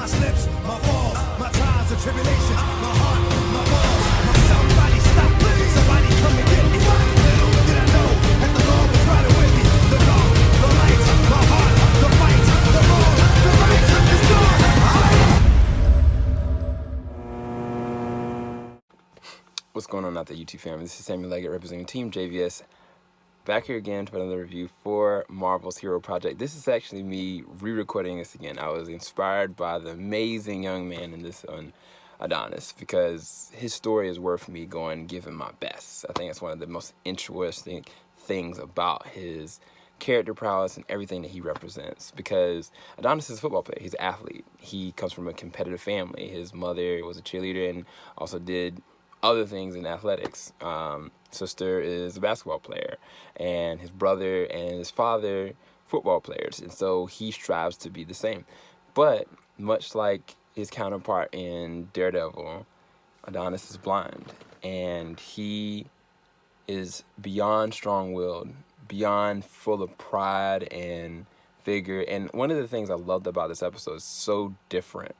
my slips, my falls, my trials and tribulations, my heart, my balls, my somebody stop me, somebody come and get me. Little did I know that the Lord was riding with me. The dark, the light, my heart, the fight, the wrong, the right is gone. What's going on out there, YouTube family? This is Samuel Leggett representing Team JVS. Back here again to another review for Marvel's Hero Project. This is actually me re-recording this again. I was inspired by the amazing young man in this one, Adonis, because his story is worth me going and giving my best. I think it's one of the most interesting things about his character prowess and everything that he represents, because Adonis is a football player. He's an athlete. He comes from a competitive family. His mother was a cheerleader and also did other things in athletics. Sister is a basketball player, and his brother and his father football players, and so he strives to be the same. But much like his counterpart in Daredevil, Adonis is blind, and he is beyond strong-willed, beyond full of pride and vigor. And one of the things I loved about this episode is so different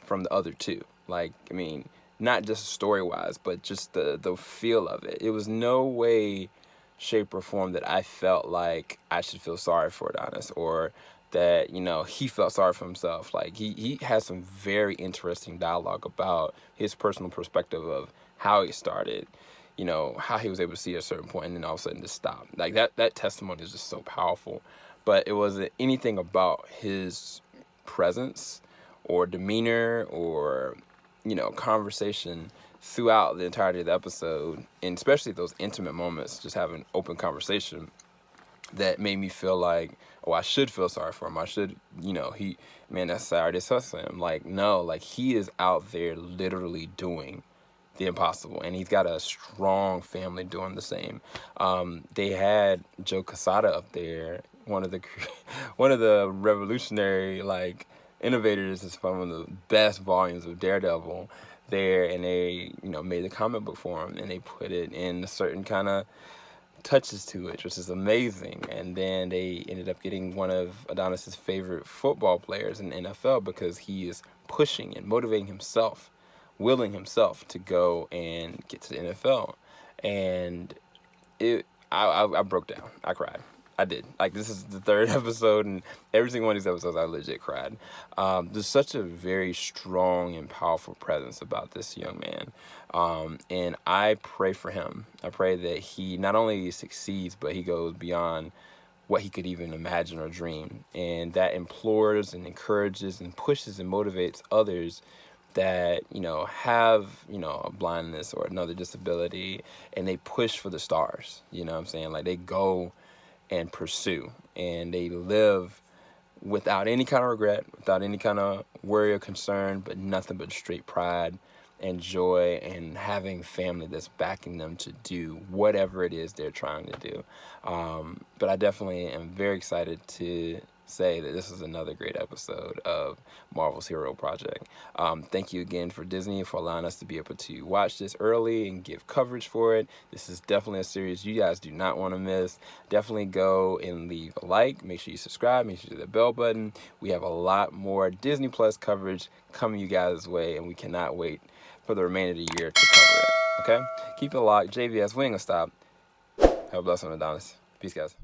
from the other two. Like, I mean, not just story-wise, but just the feel of it. It was no way, shape, or form that I felt like I should feel sorry for Adonis, or that, you know, he felt sorry for himself. Like, he has some very interesting dialogue about his personal perspective of how he started, you know, how he was able to see at a certain point and then all of a sudden just stop. Like, that testimony is just so powerful. But it wasn't anything about his presence or demeanor or, you know, conversation throughout the entirety of the episode, and especially those intimate moments, just having open conversation, that made me feel like, oh, I should feel sorry for him. I should, you know, that's sorry to suss him. Like, no, like, he is out there literally doing the impossible, and he's got a strong family doing the same. They had Joe Quesada up there, one of the revolutionary, like, innovators is from one of the best volumes of Daredevil there, and they, you know, made the comic book for him, and they put it in a certain kind of touches to it, which is amazing. And then they ended up getting one of Adonis's favorite football players in the NFL, because he is pushing and motivating himself, willing himself to go and get to the NFL. And I broke down. I cried. I did. Like, this is the third episode, and every single one of these episodes I legit cried. There's such a very strong and powerful presence about this young man. And I pray for him. I pray that he not only succeeds, but he goes beyond what he could even imagine or dream. And that implores and encourages and pushes and motivates others that, you know, have, you know, a blindness or another disability, and they push for the stars. You know what I'm saying? Like, they go and pursue, and they live without any kind of regret, without any kind of worry or concern, but nothing but straight pride and joy, and having family that's backing them to do whatever it is they're trying to do. But I definitely am very excited to say that this is another great episode of Marvel's Hero Project. Thank you again for Disney for allowing us to be able to watch this early and give coverage for it. This is definitely a series you guys do not want to miss. Definitely go and leave a like. Make sure you subscribe. Make sure you hit the bell button. We have a lot more Disney Plus coverage coming you guys' way, and we cannot wait for the remainder of the year to cover it. Okay? Keep it locked. JVS, we ain't gonna stop. Have a blessed one, Adonis. Peace, guys.